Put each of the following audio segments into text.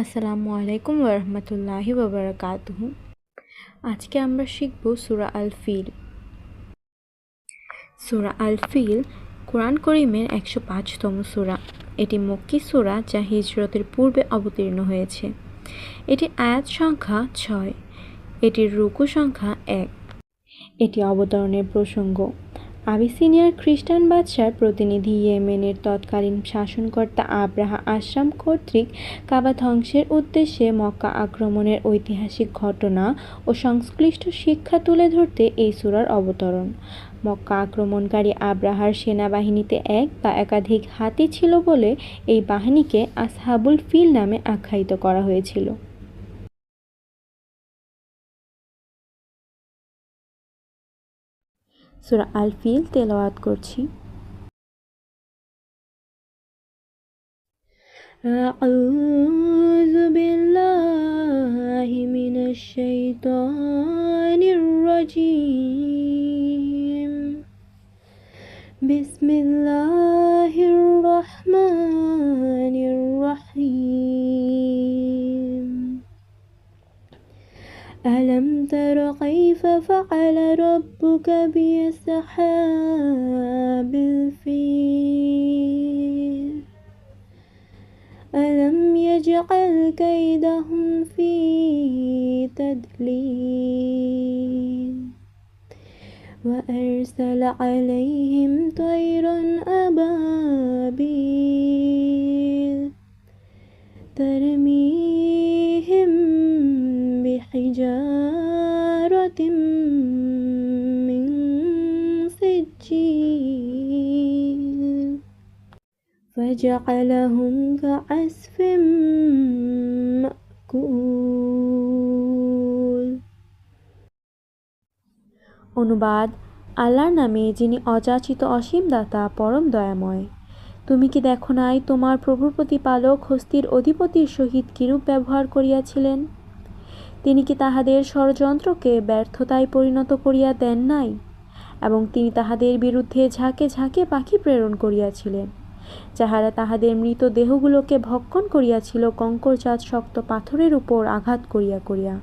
আসসালামু আলাইকুম ওরহমতুল্লাহি ওবরাকাতুহু। আজকে আমরা শিখব সূরা আল ফিল। সূরা আল ফিল কোরআন করিমের 105তম সূরা। এটি মক্কি সূরা যা হিজরতের পূর্বে অবতীর্ণ হয়েছে। এটির আয়াত সংখ্যা 6। এটির রুকু সংখ্যা 1। এটি অবতরণের প্রসঙ্গ। আবিসিনিয়ার খ্রিস্টান বাদশার প্রতিনিধি ইয়েমেনের তৎকালীন শাসনকর্তা আব্রাহা আশরাম কর্তৃক কাবা ধ্বংসের উদ্দেশ্যে মক্কা আক্রমণের ঐতিহাসিক ঘটনা ও সংশ্লিষ্ট শিক্ষা তুলে ধরতে এই সূরার অবতরণ। মক্কা আক্রমণকারী আব্রাহার সেনাবাহিনীতে এক বা একাধিক হাতি ছিল বলে এই বাহিনীকে আসহাবুল ফিল নামে আখ্যায়িত করা হয়েছিল। সূরা আল ফিল তেলাওয়াত করছি। أعوذ بالله من الشيطان الرجيم بسم الله الرحمن الرحيم ألم تر كيف فعل ربك بأصحاب الفيل ألم يجعل كيدهم في تدليل وأرسل عليهم طيرا أبابيل ترميهم بحجارة من سجيل فجعلهم كعصف مأكول। অনুবাদ: আল্লাহর নামে যিনি অযাচিত অসীম দাতা পরম দয়াময়। তুমি কি দেখো নাই তোমার প্রভুর প্রতিপালক হস্তির অধিপতির সহিত কিরূপ ব্যবহার করিয়াছিলেন? তিনি কি তাহাদের ষড়যন্ত্রকে ব্যর্থতায় পরিণত করিয়া দেন নাই? এবং তিনি তাহাদের বিরুদ্ধে ঝাঁকে ঝাঁকে পাখি প্রেরণ করিয়াছিলেন, যাহারা তাহাদের মৃত দেহগুলোকে ভক্ষণ করিয়াছিল কঙ্করজাত শক্ত পাথরের উপর আঘাত করিয়া করিয়া।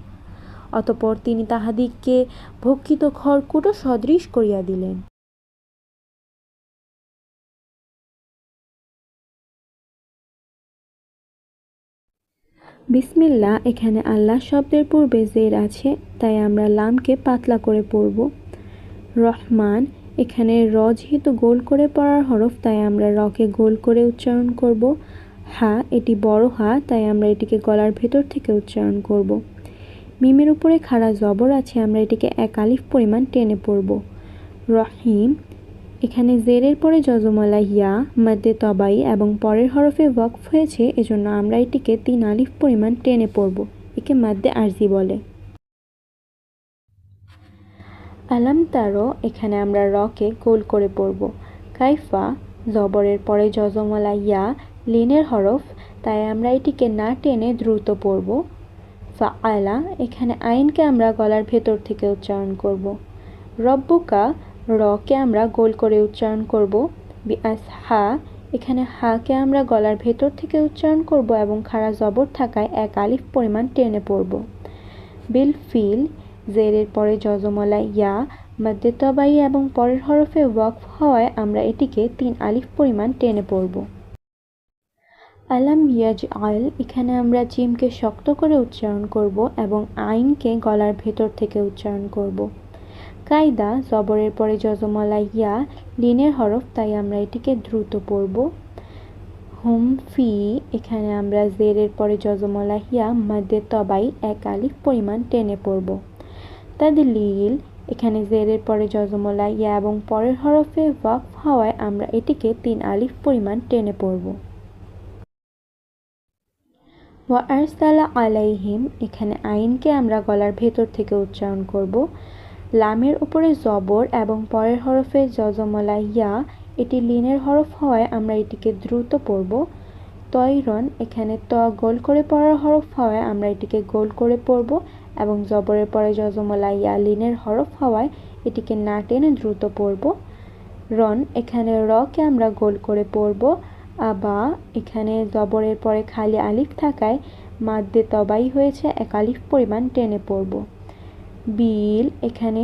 অতঃপর তিনি তাহাদিগকে ভক্ষিত খড়কুটো সদৃশ করিয়া দিলেন। বিসমিল্লাহ এখানে আল্লাহ শব্দের পূর্বে জের আছে, তাই আমরা লামকে পাতলা করে পড়ব। রহমান এখানে র যেহেতু গোল করে পড়ার হরফ, তাই আমরা রকে গোল করে উচ্চারণ করব। হা এটি বড় হা, তাই আমরা এটিকে গলার ভেতর থেকে উচ্চারণ করব। মিমের উপরে খাড়া জবর আছে, আমরা এটিকে এক আলিফ পরিমাণ টেনে পড়ব। রহিম এখানে জেরের পরে যজমলা ইয়া মধ্যে তবাই এবং পরের হরফে ওয়াকফ হয়েছে, এজন্য আমরা এটিকে 3 আলিফ পরিমাণ টেনে পড়ব। একে মাদ্দে আরজি বলে। আলাম তারো এখানে আমরা রকে গোল করে পড়ব। কাইফা জবরের পরে যজমলা ইয়া লিনের হরফ, তাই আমরা এটিকে না টেনে দ্রুত পড়ব। ফাআলা এখানে আইনকে আমরা গলার ভেতর থেকে উচ্চারণ করব। রব্বুকা রকে আমরা গোল করে উচ্চারণ করব। বিআসহা এখানে হাকে আমরা গলার ভেতর থেকে উচ্চারণ করব এবং খাড়া জবর থাকায় এক আলিফ পরিমাণ টেনে পড়ব। বিল ফিল জেরের পরে যজমলা ইয়া মধ্যে তবাই এবং পরের হরফে ওয়াকফ হওয়ায় আমরা এটিকে 3 আলিফ পরিমাণ টেনে পড়ব। আলাম ইয়াজআল এখানে আমরা জিমকে শক্ত করে উচ্চারণ করব এবং আইনকে গলার ভেতর থেকে উচ্চারণ করব। কায়দা জবরের পরে যজমলা ইয়া লিনের হরফ, তাই আমরা এটিকে দ্রুত পড়ব। হুম ফি এখানে আমরা জেরের পরে যজমলা ইয়া মধ্যে তবাই এক আলিফ পরিমাণ টেনে পড়ব। তাদলিল এখানে জেরের পরে যজমলা ইয়া এবং পরের হরফে ওয়াকফ হওয়ায় আমরা এটিকে 3 আলিফ পরিমাণ টেনে পড়ব। ওয়া আরসালা আলাইহিম এখানে আইনকে আমরা গলার ভেতর থেকে উচ্চারণ করব। লামের উপরে জবর এবং পরের হরফে যজমলা ইয়া এটি লিনের হরফ হওয়ায় আমরা এটিকে দ্রুত পড়ব। তয়রন এখানে ত গোল করে পড়ার হরফ হওয়ায় আমরা এটিকে গোল করে পড়ব এবং জবরের পরে যজমলা ইয়া লিনের হরফ হওয়ায় এটিকে না টেনে দ্রুত পড়ব। রন এখানে রকে আমরা গোল করে পড়ব। আবা এখানে জবরের পরে খালি আলিফ থাকায় মাদ্দে তবাই হয়েছে 1 আলিফ পরিমাণ টেনে পড়ব। বিল, এখানে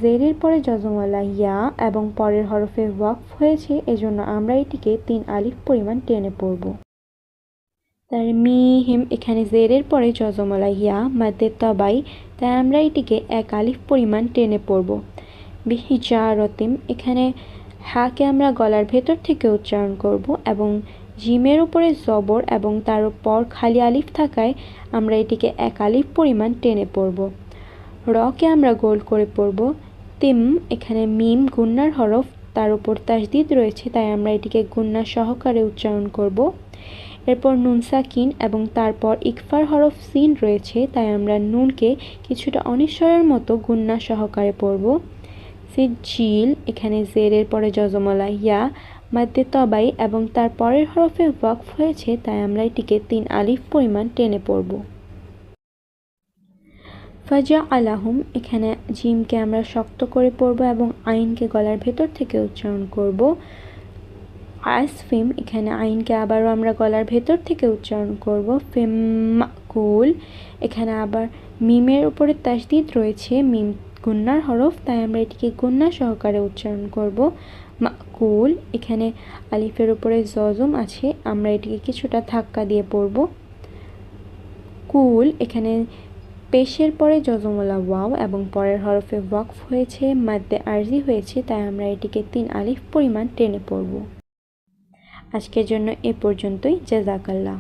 জেরের পরে যজমওয়ালা ইয়া এবং পরের হরফে ওয়াকফ হয়েছে, এজন্য আমরা এটিকে 3 আলিফ পরিমাণ টেনে পড়ব। তার মিহিম, এখানে জেরের পরে যজমওয়ালা ইয়া মাদ্দে তবাই, তাই আমরা এটিকে 1 আলিফ পরিমাণ টেনে পড়ব। বিহিজারতিম, এখানে হাকে আমরা গলার ভেতর থেকে উচ্চারণ করব এবং জিমের উপরে জবর এবং তার উপর খালি আলিফ থাকায় আমরা এটিকে 1 আলিফ পরিমাণ টেনে পড়ব। রকে আমরা গোল করে পড়ব। তিম, এখানে মিম গুন্নার হরফ, তার উপর তাসদিদ রয়েছে, তাই আমরা এটিকে গুন্না সহকারে উচ্চারণ করব। এরপর নুন সাকিন এবং তারপর ইকফার হরফ সিন রয়েছে, তাই আমরা নুনকে কিছুটা অনিশ্বরের মতো গুন্না সহকারে পড়ব। সিজিল, এখানে জেরের পরে যজমওয়ালা ইয়া মাদ্দে তবাই এবং তার পরের হরফে ওয়াকফ হয়েছে, তাই আমরা এটিকে 3 আলিফ পরিমাণ টেনে পড়ব। ফাজা আলাহুম, এখানে জিমকে আমরা শক্ত করে পড়ব এবং আইনকে গলার ভেতর থেকে উচ্চারণ করব। আসফিম, এখানে আইনকে আবারও আমরা গলার ভেতর থেকে উচ্চারণ করব। ফিম মাকুল, এখানে আবার মিমের উপরে তাসদিদ রয়েছে, মিম গুন্নার হরফ, তাই আমরা এটিকে গুন্না সহকারে উচ্চারণ করব। মাকুল, এখানে আলিফের উপরে জজম আছে, আমরা এটিকে কিছুটা ধাক্কা দিয়ে পড়ব। কুল, এখানে পেশের পরে যজমওয়ালা ওয়াও এবং পরের হরফে ওয়াকফ হয়েছে, মাদ্দে আরজি হয়েছে, তাই আমরা এটিকে 3 আলিফ পরিমাণ টেনে পড়ব। আজকের জন্য এ পর্যন্তই। জাযাকাল্লাহ।